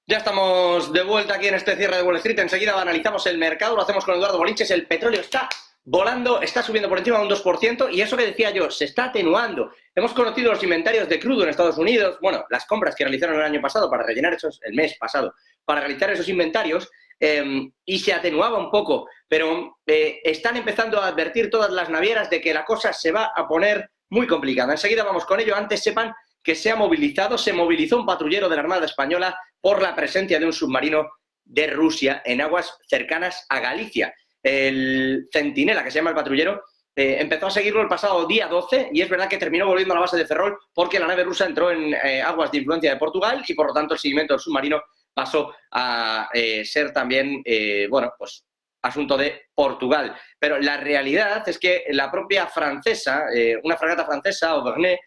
Ya estamos de vuelta aquí en este cierre de Wall Street. Enseguida analizamos el mercado, lo hacemos con Eduardo Bolinches. El petróleo está volando, está subiendo por encima de un 2%, y eso que decía yo, se está atenuando. Hemos conocido los inventarios de crudo en Estados Unidos, bueno, las compras que realizaron el año pasado para rellenar esos, el mes pasado, para realizar esos inventarios, y se atenuaba un poco, pero están empezando a advertir todas las navieras de que la cosa se va a poner muy complicada. Enseguida vamos con ello. Antes sepan que se movilizó un patrullero de la Armada Española por la presencia de un submarino de Rusia en aguas cercanas a Galicia. El Centinela, que se llama el patrullero, empezó a seguirlo el pasado día 12 y es verdad que terminó volviendo a la base de Ferrol porque la nave rusa entró en aguas de influencia de Portugal y por lo tanto el seguimiento del submarino pasó a ser también, bueno, pues asunto de Portugal. Pero la realidad es que la propia francesa, una fragata francesa, Auvergne,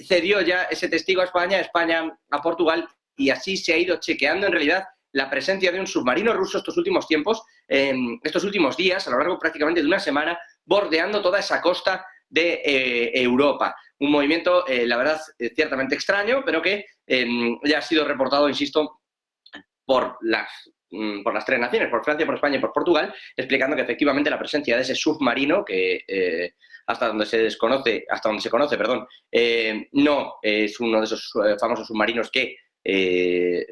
cedió ya ese testigo a España a Portugal, y así se ha ido chequeando en realidad la presencia de un submarino ruso estos últimos tiempos, estos últimos días, a lo largo prácticamente de una semana, bordeando toda esa costa de Europa. Un movimiento, la verdad, ciertamente extraño, pero que ya ha sido reportado, insisto, por las tres naciones, por Francia, por España y por Portugal, explicando que efectivamente la presencia de ese submarino, que hasta donde se conoce, no es uno de esos famosos submarinos que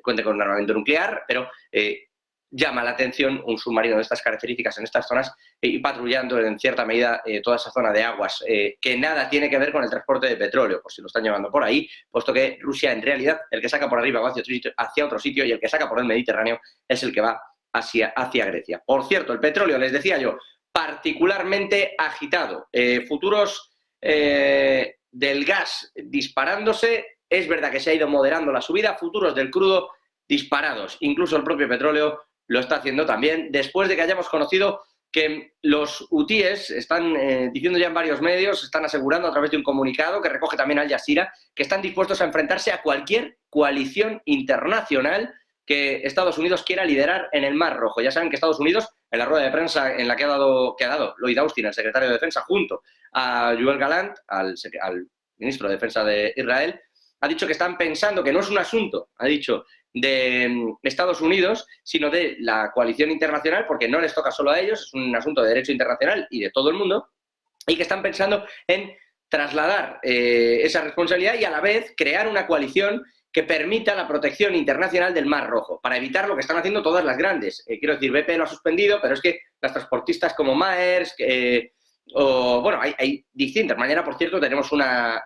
cuente con un armamento nuclear, pero llama la atención un submarino de estas características en estas zonas y patrullando en cierta medida toda esa zona de aguas, que nada tiene que ver con el transporte de petróleo, por si lo están llevando por ahí, puesto que Rusia en realidad, el que saca por arriba va hacia otro sitio y el que saca por el Mediterráneo es el que va hacia Grecia. Por cierto, el petróleo, les decía yo, particularmente agitado. Futuros del gas disparándose. Es verdad que se ha ido moderando la subida, futuros del crudo disparados. Incluso el propio petróleo lo está haciendo también, después de que hayamos conocido que los hutíes están diciendo ya en varios medios, están asegurando a través de un comunicado que recoge también Al Jazeera, que están dispuestos a enfrentarse a cualquier coalición internacional que Estados Unidos quiera liderar en el Mar Rojo. Ya saben que Estados Unidos, en la rueda de prensa en la que ha dado Lloyd Austin, el secretario de Defensa, junto a Yoav Gallant, al ministro de Defensa de Israel, ha dicho que están pensando que no es un asunto, ha dicho, de Estados Unidos, sino de la coalición internacional, porque no les toca solo a ellos, es un asunto de derecho internacional y de todo el mundo, y que están pensando en trasladar esa responsabilidad y a la vez crear una coalición que permita la protección internacional del Mar Rojo, para evitar lo que están haciendo todas las grandes. Quiero decir, BP lo ha suspendido, pero es que las transportistas como Maersk, bueno, hay distintas. Mañana, por cierto, tenemos una...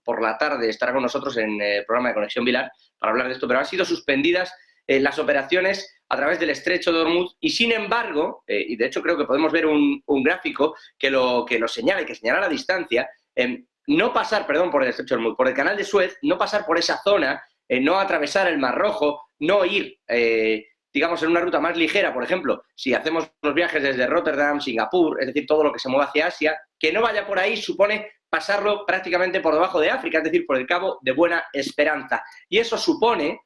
por la tarde estará con nosotros en el programa de Conexión Vilar para hablar de esto, pero han sido suspendidas las operaciones a través del Estrecho de Hormuz y, sin embargo, y de hecho creo que podemos ver un gráfico que lo señala y que señala la distancia, no pasar, perdón, por el Estrecho de Hormuz, por el Canal de Suez, no pasar por esa zona, no atravesar el Mar Rojo, no ir, digamos, en una ruta más ligera, por ejemplo, si hacemos los viajes desde Rotterdam, Singapur, es decir, todo lo que se mueve hacia Asia, que no vaya por ahí supone pasarlo prácticamente por debajo de África, es decir, por el Cabo de Buena Esperanza. Y eso supone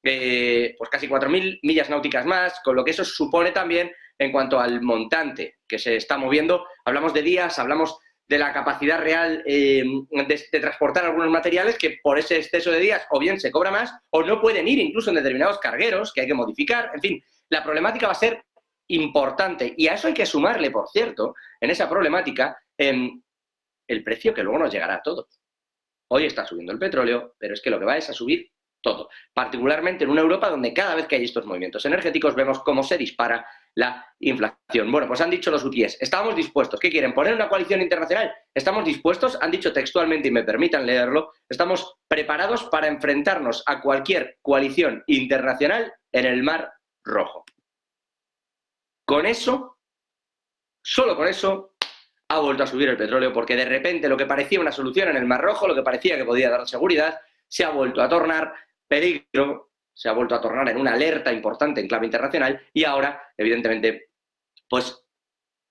pues casi 4.000 millas náuticas más, con lo que eso supone también en cuanto al montante que se está moviendo. Hablamos de días, hablamos de la capacidad real de transportar algunos materiales que por ese exceso de días o bien se cobra más o no pueden ir incluso en determinados cargueros que hay que modificar. En fin, la problemática va a ser importante y a eso hay que sumarle, por cierto, en esa problemática, el precio que luego nos llegará a todos. Hoy está subiendo el petróleo, pero es que lo que va es a subir todo, particularmente en una Europa donde cada vez que hay estos movimientos energéticos vemos cómo se dispara la inflación. Bueno, pues han dicho los hutíes, estábamos dispuestos. ¿Qué quieren? ¿Poner una coalición internacional? Estamos dispuestos, han dicho textualmente, y me permitan leerlo, estamos preparados para enfrentarnos a cualquier coalición internacional en el Mar Rojo. Con eso, solo con eso, ha vuelto a subir el petróleo, porque de repente lo que parecía una solución en el Mar Rojo, lo que parecía que podía dar seguridad, se ha vuelto a tornar peligro, se ha vuelto a tornar en una alerta importante en clave internacional y ahora, evidentemente, pues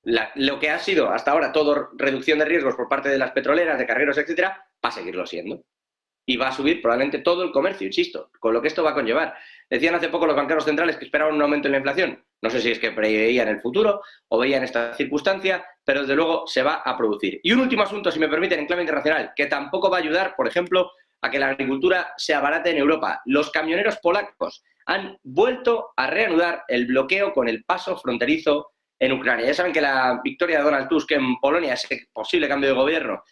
lo que ha sido hasta ahora todo reducción de riesgos por parte de las petroleras, de cargueros, etcétera, va a seguirlo siendo. Y va a subir probablemente todo el comercio, insisto, con lo que esto va a conllevar. Decían hace poco los banqueros centrales que esperaban un aumento en la inflación. No sé si es que preveían el futuro o veían esta circunstancia, pero desde luego se va a producir. Y un último asunto, si me permiten, en clave internacional, que tampoco va a ayudar, por ejemplo, a que la agricultura se abarate en Europa. Los camioneros polacos han vuelto a reanudar el bloqueo con el paso fronterizo en Ucrania. Ya saben que la victoria de Donald Tusk en Polonia, ese posible cambio de gobierno,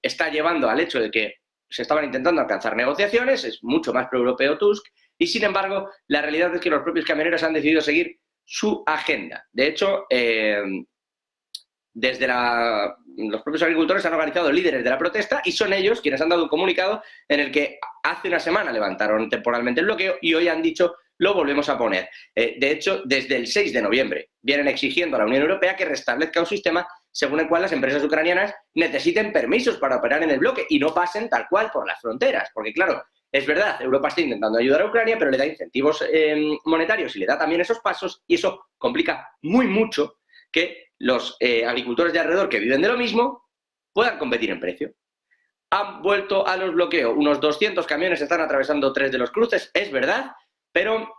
está llevando al hecho de que se estaban intentando alcanzar negociaciones, es mucho más proeuropeo Tusk, y sin embargo, la realidad es que los propios camioneros han decidido seguir su agenda. De hecho, desde los propios agricultores han organizado líderes de la protesta y son ellos quienes han dado un comunicado en el que hace una semana levantaron temporalmente el bloqueo y hoy han dicho lo volvemos a poner. De hecho, desde el 6 de noviembre vienen exigiendo a la Unión Europea que restablezca un sistema según el cual las empresas ucranianas necesiten permisos para operar en el bloque y no pasen tal cual por las fronteras. Porque claro, es verdad, Europa está intentando ayudar a Ucrania, pero le da incentivos monetarios y le da también esos pasos y eso complica muy mucho que los agricultores de alrededor que viven de lo mismo puedan competir en precio. Han vuelto a los bloqueos. Unos 200 camiones están atravesando 3 de los cruces, es verdad, pero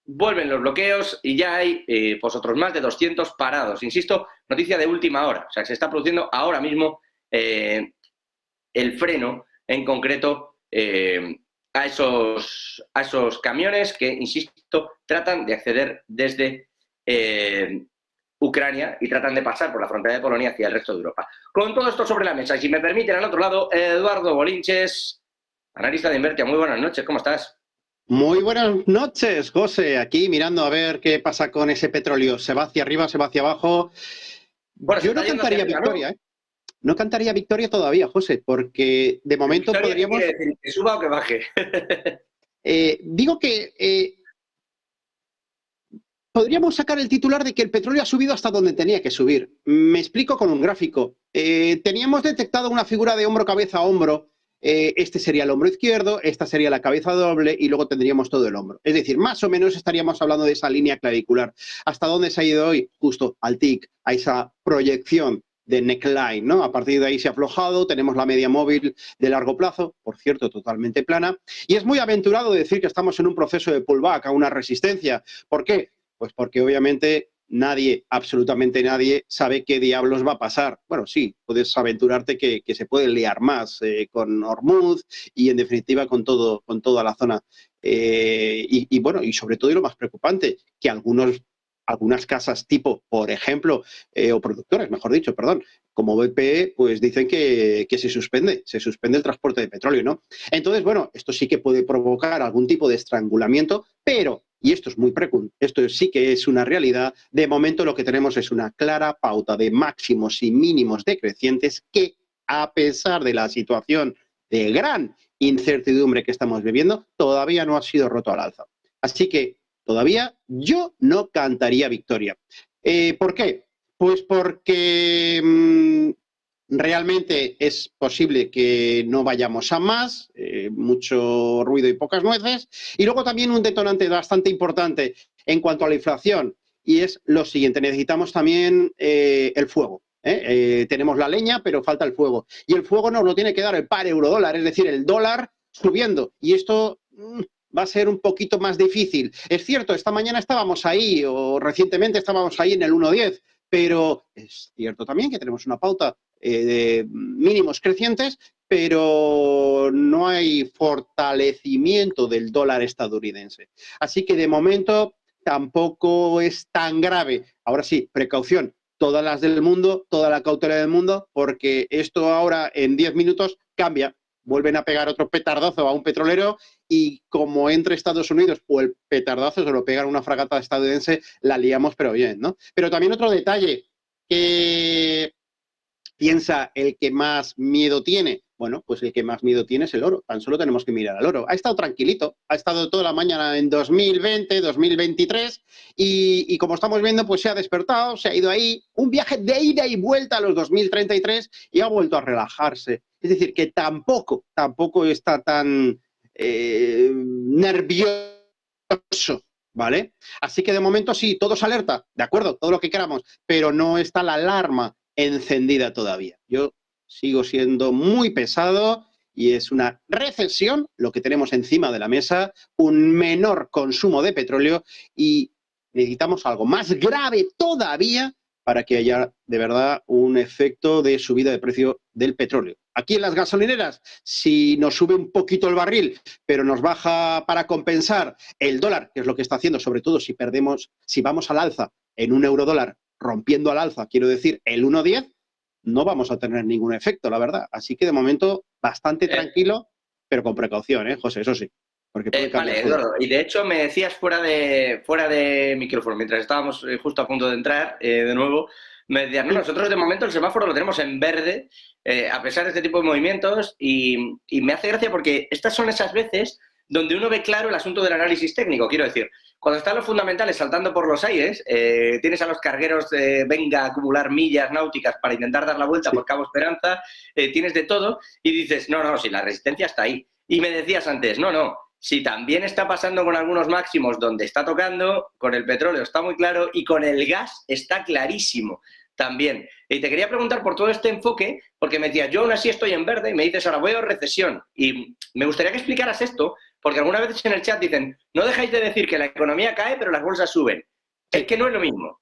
vuelven los bloqueos y ya hay pues otros más de 200 parados. Insisto, noticia de última hora. O sea, que se está produciendo ahora mismo el freno, en concreto, a esos camiones que, insisto, tratan de acceder desde Ucrania y tratan de pasar por la frontera de Polonia hacia el resto de Europa. Con todo esto sobre la mesa, y si me permiten, al otro lado, Eduardo Bolinches, analista de Invertia. Muy buenas noches, ¿cómo estás? Muy buenas noches, José. Aquí mirando a ver qué pasa con ese petróleo. ¿Se va hacia arriba, se va hacia abajo? Bueno, yo no cantaría arriba, victoria, ¿no? No cantaría victoria todavía, José, porque de momento podríamos... ¿Qué quiere decir? ¿Que suba o que baje? Digo que podríamos sacar el titular de que el petróleo ha subido hasta donde tenía que subir. Me explico con un gráfico. Teníamos detectado una figura de hombro, cabeza, hombro. Este sería el hombro izquierdo, esta sería la cabeza doble y luego tendríamos todo el hombro. Es decir, más o menos estaríamos hablando de esa línea clavicular. ¿Hasta dónde se ha ido hoy? Justo al tic, a esa proyección de neckline, ¿no? A partir de ahí se ha aflojado, tenemos la media móvil de largo plazo, por cierto, totalmente plana, y es muy aventurado decir que estamos en un proceso de pullback, a una resistencia. ¿Por qué? Pues porque obviamente nadie, absolutamente nadie, sabe qué diablos va a pasar. Bueno, sí, puedes aventurarte que se puede liar más con Hormuz y, en definitiva, con toda la zona. Bueno, y sobre todo, y lo más preocupante, que algunas casas tipo, por ejemplo, o productoras, mejor dicho, perdón, como BP, pues dicen que se suspende el transporte de petróleo, ¿no? Entonces, bueno, esto sí que puede provocar algún tipo de estrangulamiento, pero, y esto es esto sí que es una realidad, de momento lo que tenemos es una clara pauta de máximos y mínimos decrecientes que, a pesar de la situación de gran incertidumbre que estamos viviendo, todavía no ha sido roto al alza. Así que, todavía yo no cantaría victoria. ¿Por qué? Pues porque realmente es posible que no vayamos a más, mucho ruido y pocas nueces. Y luego también un detonante bastante importante en cuanto a la inflación, y es lo siguiente, necesitamos también el fuego. Tenemos la leña, pero falta el fuego. Y el fuego nos lo tiene que dar el par euro-dólar, es decir, el dólar subiendo. Y esto... va a ser un poquito más difícil. Es cierto, esta mañana estábamos ahí, o recientemente estábamos ahí en el 1,10, pero es cierto también que tenemos una pauta de mínimos crecientes, pero no hay fortalecimiento del dólar estadounidense. Así que de momento tampoco es tan grave. Ahora sí, precaución, todas las del mundo, toda la cautela del mundo, porque esto ahora en 10 minutos cambia. Vuelven a pegar otro petardazo a un petrolero y como entre Estados Unidos o el petardazo se lo pegan a una fragata estadounidense, la liamos pero bien, ¿no? Pero también otro detalle que piensa el que más miedo tiene. Bueno, pues el que más miedo tiene es el oro. Tan solo tenemos que mirar al oro. Ha estado tranquilito, ha estado toda la mañana en 2020, 2023 y como estamos viendo, pues se ha despertado, se ha ido ahí, un viaje de ida y vuelta a los 2033 y ha vuelto a relajarse. Es decir, que tampoco está tan nervioso, ¿vale? Así que de momento sí, todos alerta, de acuerdo, todo lo que queramos, pero no está la alarma encendida todavía. Yo sigo siendo muy pesado y es una recesión lo que tenemos encima de la mesa, un menor consumo de petróleo y necesitamos algo más grave todavía para que haya de verdad un efecto de subida de precio del petróleo. Aquí en las gasolineras, si nos sube un poquito el barril, pero nos baja para compensar el dólar, que es lo que está haciendo, sobre todo si vamos al alza en un euro-dólar, rompiendo al alza, quiero decir, el 1,10, no vamos a tener ningún efecto, la verdad. Así que de momento bastante tranquilo, pero con precaución, José, eso sí. Porque puede cambiar Vale, todo. Eduardo, y de hecho me decías fuera de micrófono, mientras estábamos justo a punto de entrar de nuevo, me decías, no, nosotros de momento el semáforo lo tenemos en verde, a pesar de este tipo de movimientos, y me hace gracia porque estas son esas veces donde uno ve claro el asunto del análisis técnico. Quiero decir, cuando están los fundamentales saltando por los aires, tienes a los cargueros venga a acumular millas náuticas para intentar dar la vuelta por Cabo Esperanza, tienes de todo, y dices, no, si la resistencia está ahí. Y me decías antes, no, si también está pasando con algunos máximos donde está tocando, con el petróleo está muy claro y con el gas está clarísimo también. Y te quería preguntar por todo este enfoque, porque me decías, yo aún así estoy en verde, y me dices, ahora veo recesión. Y me gustaría que explicaras esto, porque algunas veces en el chat dicen, no dejáis de decir que la economía cae, pero las bolsas suben. Es que no es lo mismo.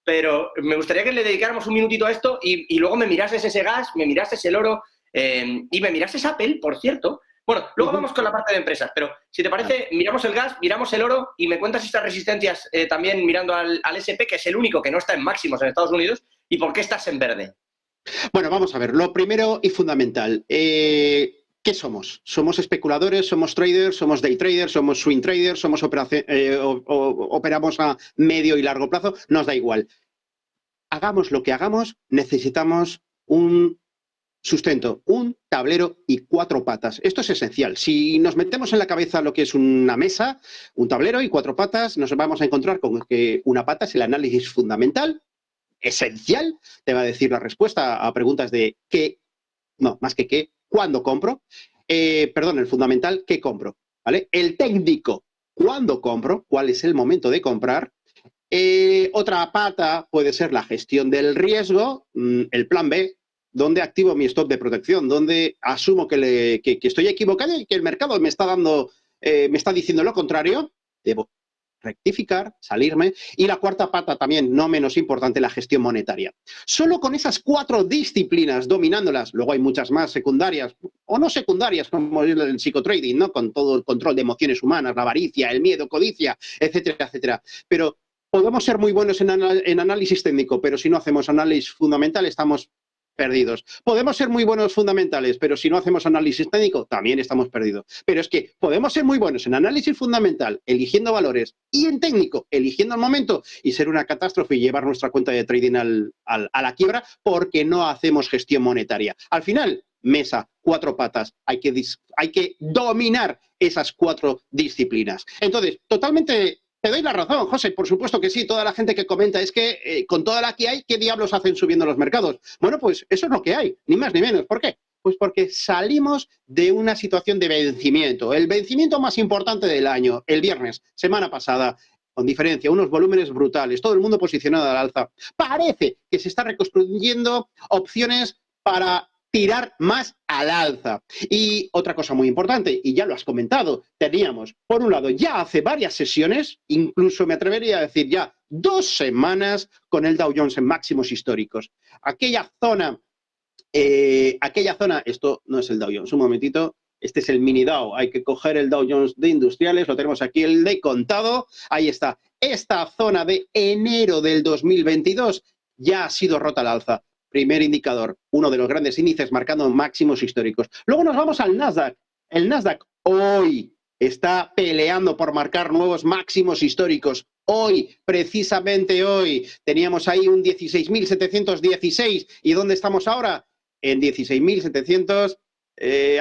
Pero me gustaría que le dedicáramos un minutito a esto y luego me mirases ese gas, me mirases el oro y me mirases Apple, por cierto. Bueno, luego vamos con la parte de empresas, pero si te parece, miramos el gas, miramos el oro y me cuentas estas resistencias también mirando al S&P, que es el único que no está en máximos en Estados Unidos, y por qué estás en verde. Bueno, vamos a ver, lo primero y fundamental, ¿qué somos? ¿Somos especuladores, somos traders, somos day traders, somos swing traders, operamos a medio y largo plazo? Nos da igual. Hagamos lo que hagamos, necesitamos un sustento, un tablero y 4 patas. Esto es esencial. Si nos metemos en la cabeza lo que es una mesa, un tablero y 4 patas, nos vamos a encontrar con que una pata es el análisis fundamental, esencial, te va a decir la respuesta a preguntas de ¿cuándo compro? El fundamental, ¿qué compro? ¿Vale? El técnico, ¿cuándo compro? ¿Cuál es el momento de comprar? Otra pata puede ser la gestión del riesgo, el plan B, donde activo mi stop de protección, donde asumo que estoy equivocado y que el mercado me está diciendo lo contrario, debo rectificar, salirme. Y la cuarta pata también, no menos importante, la gestión monetaria. Solo con esas 4 disciplinas dominándolas, luego hay muchas más secundarias, o no secundarias, como el psicotrading, ¿no? Con todo el control de emociones humanas, la avaricia, el miedo, codicia, etcétera, etcétera. Pero podemos ser muy buenos en análisis técnico, pero si no hacemos análisis fundamental, estamos perdidos. Podemos ser muy buenos fundamentales, pero si no hacemos análisis técnico, también estamos perdidos. Pero es que podemos ser muy buenos en análisis fundamental, eligiendo valores, y en técnico, eligiendo el momento, y ser una catástrofe y llevar nuestra cuenta de trading a la quiebra porque no hacemos gestión monetaria. Al final, mesa, 4 patas, hay que dominar esas 4 disciplinas. Entonces, totalmente... Te doy la razón, José, por supuesto que sí. Toda la gente que comenta es que con toda la que hay, ¿qué diablos hacen subiendo los mercados? Bueno, pues eso es lo que hay, ni más ni menos. ¿Por qué? Pues porque salimos de una situación de vencimiento. El vencimiento más importante del año, el viernes, semana pasada, con diferencia, unos volúmenes brutales, todo el mundo posicionado al alza. Parece que se está reconstruyendo opciones para tirar más al alza. Y otra cosa muy importante, y ya lo has comentado, teníamos, por un lado, ya hace varias sesiones, incluso me atrevería a decir ya 2 semanas, con el Dow Jones en máximos históricos. Aquella zona, esto no es el Dow Jones, un momentito, este es el mini Dow, hay que coger el Dow Jones de industriales, lo tenemos aquí, el de contado, ahí está. Esta zona de enero del 2022 ya ha sido rota al alza. Primer indicador, uno de los grandes índices marcando máximos históricos. Luego nos vamos al Nasdaq. El Nasdaq hoy está peleando por marcar nuevos máximos históricos. Hoy, precisamente hoy, teníamos ahí un 16.716. ¿Y dónde estamos ahora? En 16.700,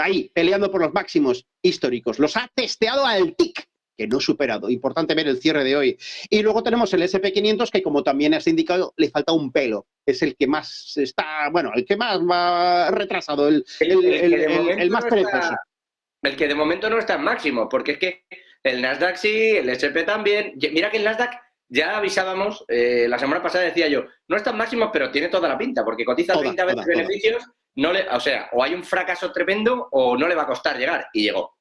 ahí, peleando por los máximos históricos. Los ha testeado al TIC, que no superado. Importante ver el cierre de hoy. Y luego tenemos el S&P 500, que como también has indicado, le falta un pelo. Es el que más está, bueno, el que más va retrasado, el más perezoso. El que de momento no está en máximo, porque es que el Nasdaq sí, el S&P también. Mira que el Nasdaq ya avisábamos, la semana pasada decía yo, no está en máximos, pero tiene toda la pinta, porque cotiza 30 veces beneficios, o sea, o hay un fracaso tremendo o no le va a costar llegar, y llegó.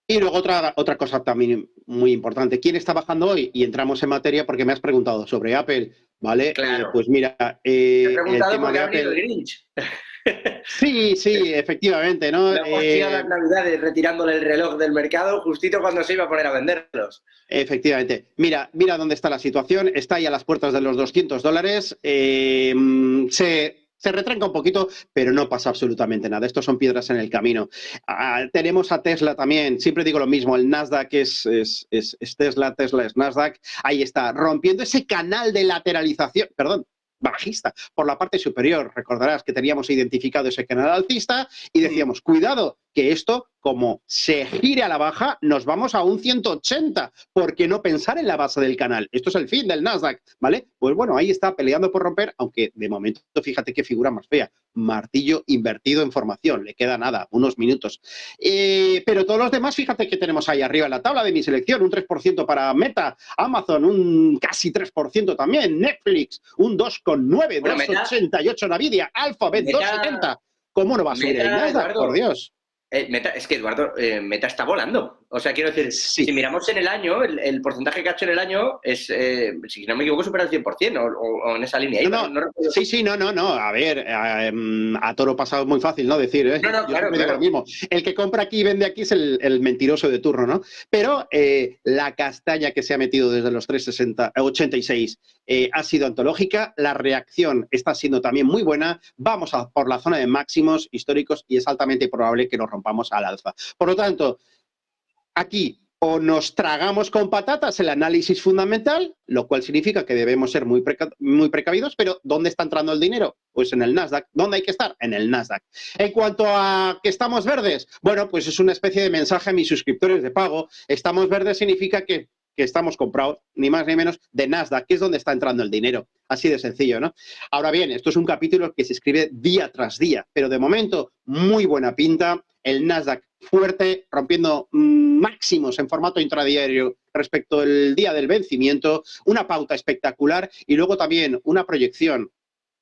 Y luego otra cosa también muy importante. ¿Quién está bajando hoy? Y entramos en materia porque me has preguntado sobre Apple, ¿vale? Claro. Pues mira, Te he el preguntado tema porque de ha venido el Apple... Grinch. Sí, sí, efectivamente, ¿no? Me ha fastidiado las navidades retirándole el reloj del mercado justito cuando se iba a poner a venderlos. Efectivamente. Mira dónde está la situación. Está ahí a las puertas de los $200. Se retranca un poquito, pero no pasa absolutamente nada. Estos son piedras en el camino. Tenemos a Tesla también. Siempre digo lo mismo. El Nasdaq es Tesla, Tesla es Nasdaq. Ahí está, rompiendo ese canal de lateralización. Perdón, bajista por la parte superior. Recordarás que teníamos identificado ese canal alcista y decíamos, cuidado, que esto, como se gire a la baja, nos vamos a un 180. ¿Por qué no pensar en la base del canal? Esto es el fin del Nasdaq, ¿vale? Pues bueno, ahí está peleando por romper, aunque de momento, fíjate qué figura más fea. Martillo invertido en formación, le queda nada, unos minutos. Pero todos los demás, fíjate que tenemos ahí arriba en la tabla de mi selección, un 3% para Meta, Amazon, un casi 3% también, Netflix, un 2,9, Bueno, 2,88 Nvidia, Alphabet, Meta, 2,70. ¿Cómo no va a subir el Meta, Nasdaq? Por Eduardo, Dios. Meta, es que Eduardo, Meta está volando. O sea, quiero decir, si Sí. miramos en el año, el porcentaje que ha hecho en el año es, si no me equivoco, supera el 100%, o en esa línea. No, Iba, no, no, no recuerdo. sí, sí, no, no, no. A ver, a toro pasado es muy fácil, ¿no? Decir, ¿eh? No, no, Yo claro, siempre digo lo claro. mismo. El que compra aquí y vende aquí es el mentiroso de turno, ¿no? Pero la castaña que se ha metido desde los 3,86 ha sido antológica. La reacción está siendo también muy buena. Vamos por la zona de máximos históricos y es altamente probable que nos rompamos al alza. Por lo tanto, aquí o nos tragamos con patatas el análisis fundamental, lo cual significa que debemos ser muy precavidos, pero ¿dónde está entrando el dinero? Pues en el Nasdaq. ¿Dónde hay que estar? En el Nasdaq. En cuanto a que estamos verdes, bueno, pues es una especie de mensaje a mis suscriptores de pago. Estamos verdes significa que estamos comprados, ni más ni menos, de Nasdaq, que es donde está entrando el dinero. Así de sencillo, ¿no? Ahora bien, esto es un capítulo que se escribe día tras día, pero de momento, muy buena pinta. El Nasdaq fuerte, rompiendo máximos en formato intradiario respecto al día del vencimiento, una pauta espectacular y luego también una proyección,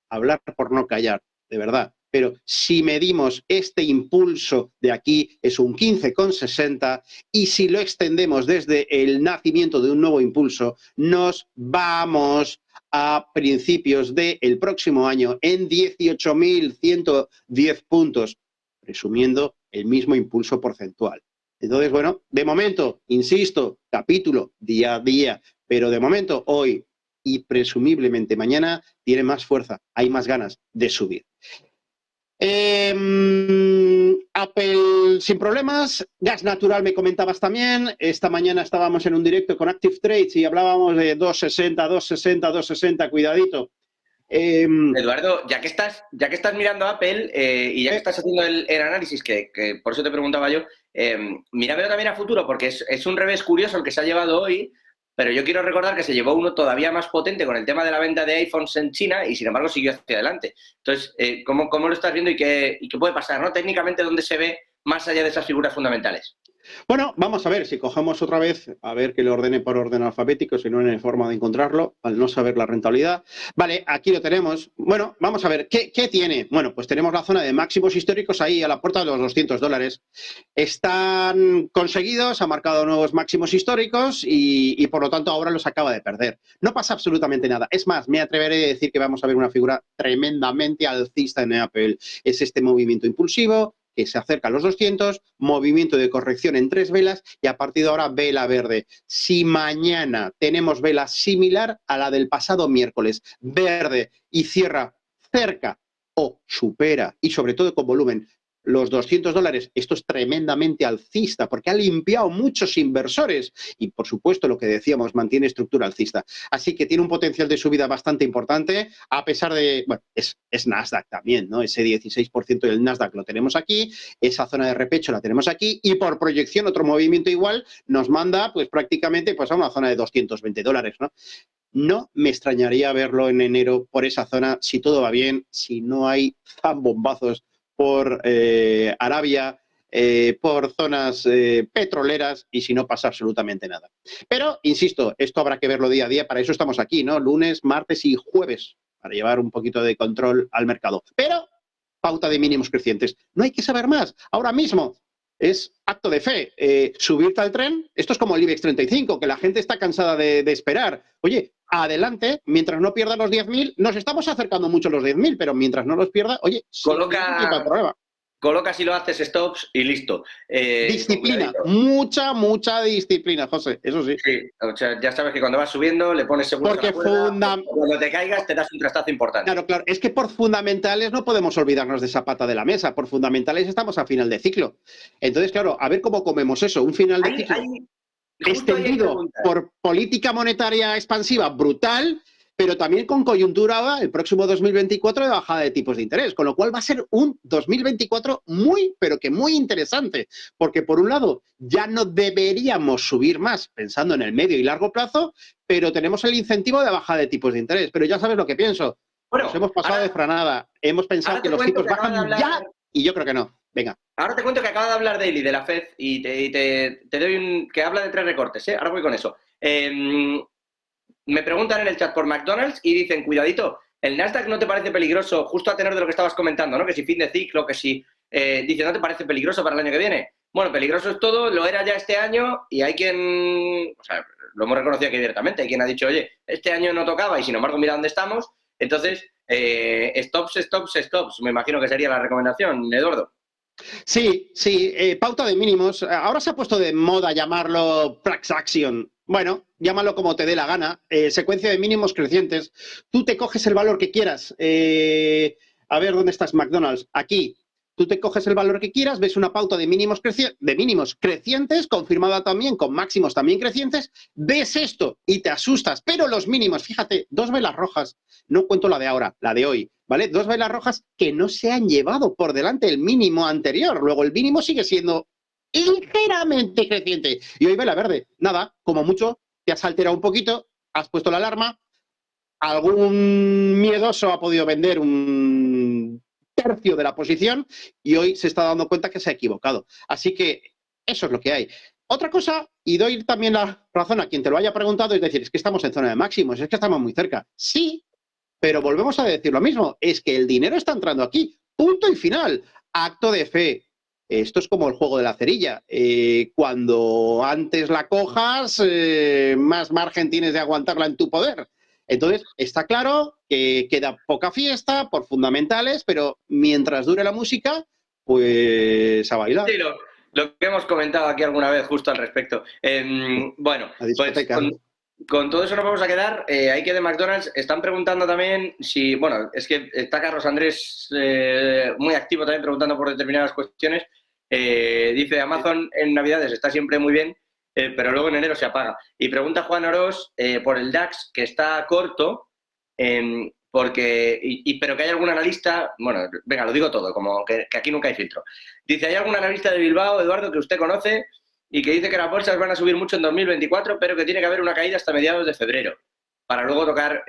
hablar por no callar, de verdad. Pero si medimos este impulso de aquí es un 15,60 y si lo extendemos desde el nacimiento de un nuevo impulso, nos vamos a principios del próximo año en 18.110 puntos, presumiendo el mismo impulso porcentual. Entonces, bueno, de momento, insisto, capítulo día a día, pero de momento hoy y presumiblemente mañana tiene más fuerza, hay más ganas de subir. Apple sin problemas, gas natural me comentabas también, esta mañana estábamos en un directo con Active Trades y hablábamos de 260, 260, 260, cuidadito. Eduardo, ya que estás mirando Apple y ya que estás haciendo el análisis, que por eso te preguntaba yo, míramelo también a futuro, porque es un revés curioso el que se ha llevado hoy, pero yo quiero recordar que se llevó uno todavía más potente con el tema de la venta de iPhones en China y sin embargo siguió hacia adelante. Entonces, ¿cómo lo estás viendo y qué puede pasar, ¿no? Técnicamente, ¿dónde se ve más allá de esas figuras fundamentales? Bueno, vamos a ver si cogemos otra vez, a ver que lo ordene por orden alfabético, si no no hay forma de encontrarlo, al no saber la rentabilidad. Vale, aquí lo tenemos. Bueno, vamos a ver, ¿qué tiene? Bueno, pues tenemos la zona de máximos históricos ahí a la puerta de los $200. Están conseguidos, ha marcado nuevos máximos históricos y por lo tanto ahora los acaba de perder. No pasa absolutamente nada. Es más, me atreveré a decir que vamos a ver una figura tremendamente alcista en Apple. Es este movimiento impulsivo que se acerca a los 200, movimiento de corrección en 3 velas y a partir de ahora vela verde. Si mañana tenemos vela similar a la del pasado miércoles, verde y cierra cerca o supera y sobre todo con volumen los $200, esto es tremendamente alcista porque ha limpiado muchos inversores y, por supuesto, lo que decíamos, mantiene estructura alcista. Así que tiene un potencial de subida bastante importante, a pesar de, bueno, es Nasdaq también, ¿no? Ese 16% del Nasdaq lo tenemos aquí, esa zona de repecho la tenemos aquí y por proyección otro movimiento igual nos manda pues prácticamente pues, a una zona de $220, ¿no? No me extrañaría verlo en enero por esa zona si todo va bien, si no hay zambombazos por Arabia, por zonas petroleras y si no pasa absolutamente nada. Pero, insisto, esto habrá que verlo día a día, para eso estamos aquí, ¿no? Lunes, martes y jueves, para llevar un poquito de control al mercado. Pero, pauta de mínimos crecientes. No hay que saber más. Ahora mismo, es acto de fe. Subirte al tren, esto es como el IBEX 35, que la gente está cansada de esperar. Oye, adelante, mientras no pierda los 10.000, nos estamos acercando mucho a los 10.000, pero mientras no los pierda, oye, Coloca si lo haces stops y listo. Disciplina, mucha disciplina, José, eso sí. Sí, o sea, ya sabes que cuando vas subiendo le pones seguro porque cuando te caigas te das un trastazo importante. Claro, es que por fundamentales no podemos olvidarnos de esa pata de la mesa, por fundamentales estamos a final de ciclo. Entonces, claro, a ver cómo comemos eso, un final de ciclo extendido por política monetaria expansiva brutal, pero también con coyuntura el próximo 2024 de bajada de tipos de interés, con lo cual va a ser un 2024 muy, pero que muy interesante, porque por un lado ya no deberíamos subir más pensando en el medio y largo plazo, pero tenemos el incentivo de bajada de tipos de interés. Pero ya sabes lo que pienso, nos hemos pasado de franada, hemos pensado que los tipos bajan ya y yo creo que no. Venga. Ahora te cuento que acaba de hablar Daily de la FED y te doy que habla de 3 recortes, ¿eh? Ahora voy con eso. Me preguntan en el chat por McDonald's y dicen, cuidadito, ¿el Nasdaq no te parece peligroso? Justo a tener de lo que estabas comentando, ¿no? Que si fin de ciclo, que si... dice, ¿no te parece peligroso para el año que viene? Bueno, peligroso es todo, lo era ya este año y hay quien... O sea, lo hemos reconocido aquí directamente. Hay quien ha dicho, oye, este año no tocaba y sin embargo mira dónde estamos. Entonces, stops. Me imagino que sería la recomendación, Eduardo. Sí, pauta de mínimos. Ahora se ha puesto de moda llamarlo price action. Bueno, llámalo como te dé la gana. Secuencia de mínimos crecientes. Tú te coges el valor que quieras. A ver, ¿dónde estás, McDonald's? Aquí. Tú te coges el valor que quieras, ves una pauta de mínimos crecientes, confirmada también con máximos también crecientes, ves esto y te asustas, pero los mínimos, fíjate, 2 velas rojas, no cuento la de ahora, la de hoy, ¿vale? 2 velas rojas que no se han llevado por delante el mínimo anterior, luego el mínimo sigue siendo ligeramente creciente. Y hoy vela verde, nada, como mucho, te has alterado un poquito, has puesto la alarma, algún miedoso ha podido vender un tercio de la posición y hoy se está dando cuenta que se ha equivocado. Así que eso es lo que hay. Otra cosa, y doy también la razón a quien te lo haya preguntado, es decir, es que estamos en zona de máximos, es que estamos muy cerca. Sí, pero volvemos a decir lo mismo, es que el dinero está entrando aquí, punto y final, acto de fe. Esto es como el juego de la cerilla. Cuando antes la cojas, más margen tienes de aguantarla en tu poder. Entonces, está claro que queda poca fiesta por fundamentales, pero mientras dure la música, pues a bailar. Sí, lo que hemos comentado aquí alguna vez justo al respecto. Bueno, pues con todo eso nos vamos a quedar. Hay que de McDonald's están preguntando también si, bueno, es que está Carlos Andrés muy activo también preguntando por determinadas cuestiones. Dice, Amazon en Navidades está siempre muy bien, pero luego en enero se apaga. Y pregunta Juan Orós por el DAX, que está corto, pero que hay algún analista, bueno, venga, lo digo todo, como que aquí nunca hay filtro. Dice, ¿hay algún analista de Bilbao, Eduardo, que usted conoce y que dice que las bolsas van a subir mucho en 2024, pero que tiene que haber una caída hasta mediados de febrero, para luego tocar,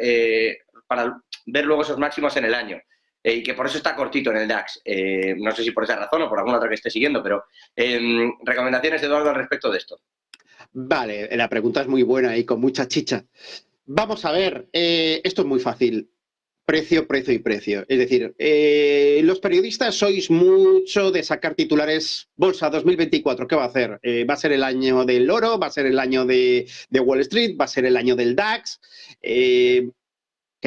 para ver luego esos máximos en el año? Y que por eso está cortito en el DAX. No sé si por esa razón o por alguna otra que esté siguiendo, pero recomendaciones, Eduardo, al respecto de esto. Vale, la pregunta es muy buena y con mucha chicha. Vamos a ver, esto es muy fácil. Precio. Es decir, los periodistas sois mucho de sacar titulares. Bolsa 2024, ¿qué va a hacer? ¿Va a ser el año del oro? ¿Va a ser el año de Wall Street? ¿Va a ser el año del DAX? Que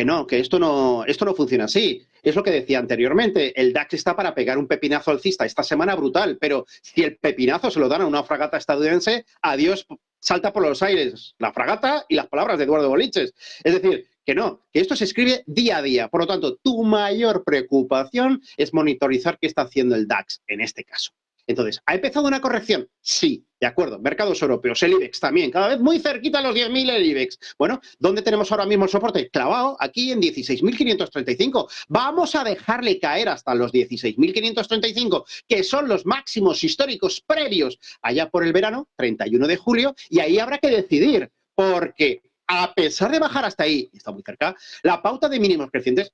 no, que esto no funciona así. Es lo que decía anteriormente, el DAX está para pegar un pepinazo alcista esta semana brutal, pero si el pepinazo se lo dan a una fragata estadounidense, adiós, salta por los aires la fragata y las palabras de Eduardo Boliches. Es decir, que no, que esto se escribe día a día. Por lo tanto, tu mayor preocupación es monitorizar qué está haciendo el DAX en este caso. Entonces, ¿ha empezado una corrección? Sí, de acuerdo. Mercados europeos, el IBEX también, cada vez muy cerquita a los 10.000 el IBEX. Bueno, ¿dónde tenemos ahora mismo el soporte? Clavado, aquí en 16.535. Vamos a dejarle caer hasta los 16.535, que son los máximos históricos previos allá por el verano, 31 de julio, y ahí habrá que decidir, porque a pesar de bajar hasta ahí, está muy cerca, la pauta de mínimos crecientes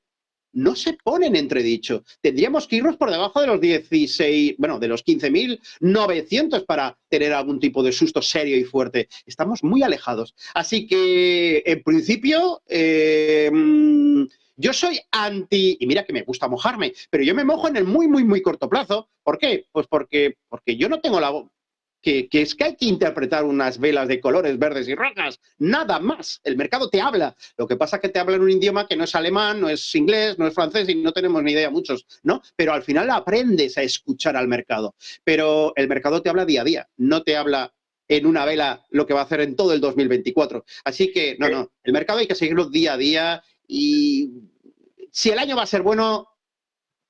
no se pone en entredicho. Tendríamos que irnos por debajo de los 16, bueno, de los 15.900 para tener algún tipo de susto serio y fuerte. Estamos muy alejados. Así que, en principio, Yo soy anti, y mira que me gusta mojarme, pero yo me mojo en el muy, muy, muy corto plazo. ¿Por qué? Pues porque yo no tengo la... Que es que hay que interpretar unas velas de colores verdes y rojas, nada más. El mercado te habla. Lo que pasa es que te habla en un idioma que no es alemán, no es inglés, no es francés y no tenemos ni idea muchos, ¿no? Pero al final aprendes a escuchar al mercado. Pero el mercado te habla día a día, no te habla en una vela lo que va a hacer en todo el 2024. Así que, no, el mercado hay que seguirlo día a día y si el año va a ser bueno,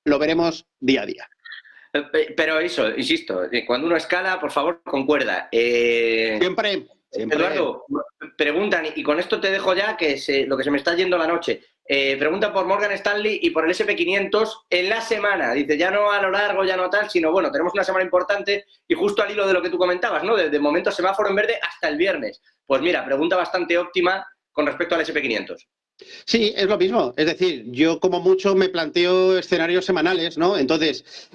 lo veremos día a día. Pero eso, insisto, cuando uno escala, por favor, concuerda. Siempre. Eduardo, preguntan, y con esto te dejo ya, que lo que se me está yendo la noche. Preguntan por Morgan Stanley y por el SP500 en la semana. Dice, ya no a lo largo, ya no tal, sino bueno, tenemos una semana importante y justo al hilo de lo que tú comentabas, ¿no? De momento semáforo en verde hasta el viernes. Pues mira, pregunta bastante óptima con respecto al SP500. Sí, es lo mismo. Es decir, yo como mucho me planteo escenarios semanales, ¿no? Entonces,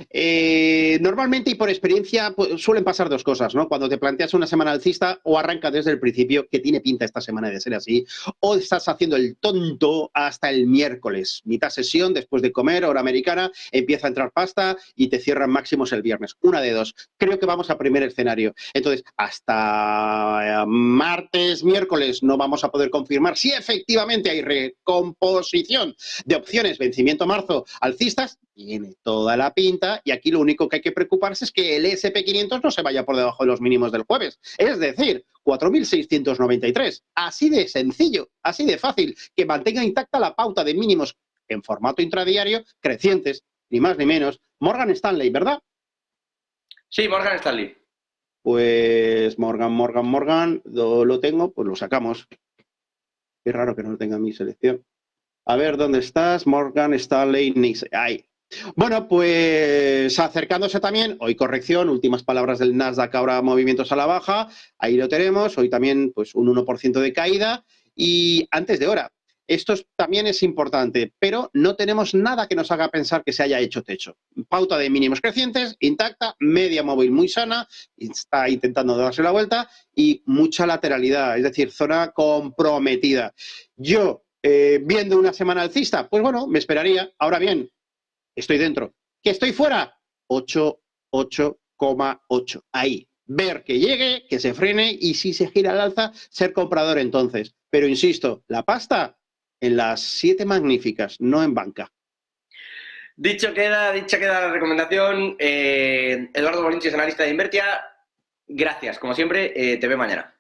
normalmente y por experiencia pues, suelen pasar dos cosas, ¿no? Cuando te planteas una semana alcista o arranca desde el principio, que tiene pinta esta semana de ser así, o estás haciendo el tonto hasta el miércoles. Mitad sesión, después de comer, hora americana, empieza a entrar pasta y te cierran máximos el viernes. Una de dos. Creo que vamos a primer escenario. Entonces, hasta martes, miércoles no vamos a poder confirmar si efectivamente hay recomposición de opciones vencimiento marzo alcistas, tiene toda la pinta y aquí lo único que hay que preocuparse es que el SP500 no se vaya por debajo de los mínimos del jueves, es decir, 4.693, así de sencillo, así de fácil, que mantenga intacta la pauta de mínimos en formato intradiario crecientes, ni más ni menos. Morgan Stanley, ¿verdad? Sí, Morgan Stanley. Pues Morgan, lo tengo, pues lo sacamos. Qué raro que no lo tenga en mi selección. A ver, ¿dónde estás? Morgan Stanley Nix. Ahí. Bueno, pues acercándose también, hoy corrección, últimas palabras del Nasdaq, ahora movimientos a la baja, ahí lo tenemos, hoy también pues un 1% de caída y antes de hora. Esto también es importante, pero no tenemos nada que nos haga pensar que se haya hecho techo. Pauta de mínimos crecientes, intacta, media móvil muy sana, está intentando darse la vuelta y mucha lateralidad, es decir, zona comprometida. Yo, viendo una semana alcista, pues bueno, me esperaría. Ahora bien, estoy dentro. ¿Que estoy fuera? 8,8. Ahí. Ver que llegue, que se frene y si se gira al alza, ser comprador entonces. Pero insisto, la pasta en las 7 magníficas, no en banca. Dicha queda la recomendación. Eduardo Bolinches, analista de Invertia. Gracias, como siempre, te veo mañana.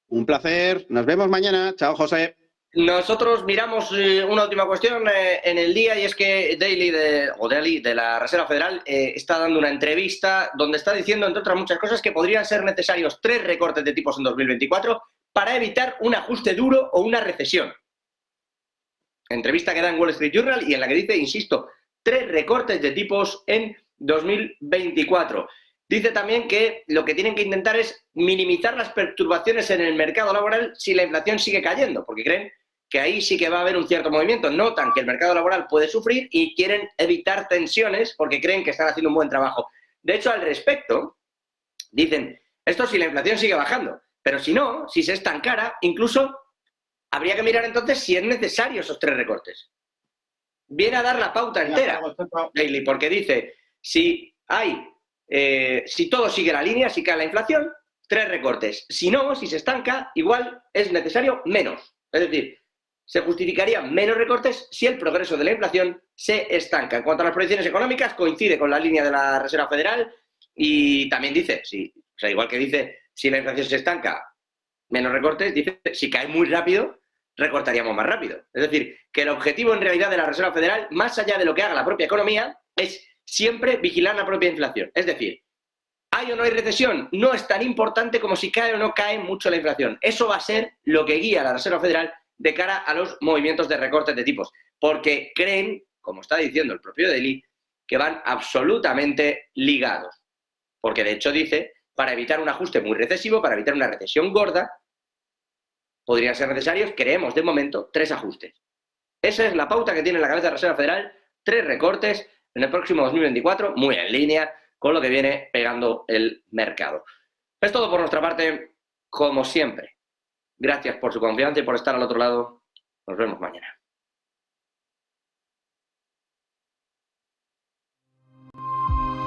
Un placer, nos vemos mañana. Chao, José. Nosotros miramos una última cuestión en el día y es que Daly de la Reserva Federal está dando una entrevista donde está diciendo, entre otras muchas cosas, que podrían ser necesarios 3 recortes de tipos en 2024 para evitar un ajuste duro o una recesión. Entrevista que da en Wall Street Journal y en la que dice, insisto, 3 recortes de tipos en 2024. Dice también que lo que tienen que intentar es minimizar las perturbaciones en el mercado laboral si la inflación sigue cayendo, porque creen que ahí sí que va a haber un cierto movimiento. Notan que el mercado laboral puede sufrir y quieren evitar tensiones porque creen que están haciendo un buen trabajo. De hecho, al respecto, dicen, esto si la inflación sigue bajando, pero si no, si se estancara, incluso habría que mirar entonces si es necesario esos 3 recortes. Viene a dar la pauta entera, Daly, porque dice, si todo sigue la línea, si cae la inflación, 3 recortes. Si no, si se estanca, igual es necesario menos. Es decir, se justificarían menos recortes si el progreso de la inflación se estanca. En cuanto a las proyecciones económicas, coincide con la línea de la Reserva Federal y también dice, igual que dice, si la inflación se estanca, menos recortes, dice, si cae muy rápido, recortaríamos más rápido. Es decir, que el objetivo en realidad de la Reserva Federal, más allá de lo que haga la propia economía, es siempre vigilar la propia inflación. Es decir, ¿hay o no hay recesión? No es tan importante como si cae o no cae mucho la inflación. Eso va a ser lo que guía a la Reserva Federal de cara a los movimientos de recortes de tipos. Porque creen, como está diciendo el propio Daly, que van absolutamente ligados. Porque de hecho dice, para evitar un ajuste muy recesivo, para evitar una recesión gorda, podrían ser necesarios, creemos de momento, 3 ajustes. Esa es la pauta que tiene en la cabeza de la Reserva Federal, 3 recortes en el próximo 2024, muy en línea con lo que viene pegando el mercado. Es todo por nuestra parte, como siempre. Gracias por su confianza y por estar al otro lado. Nos vemos mañana.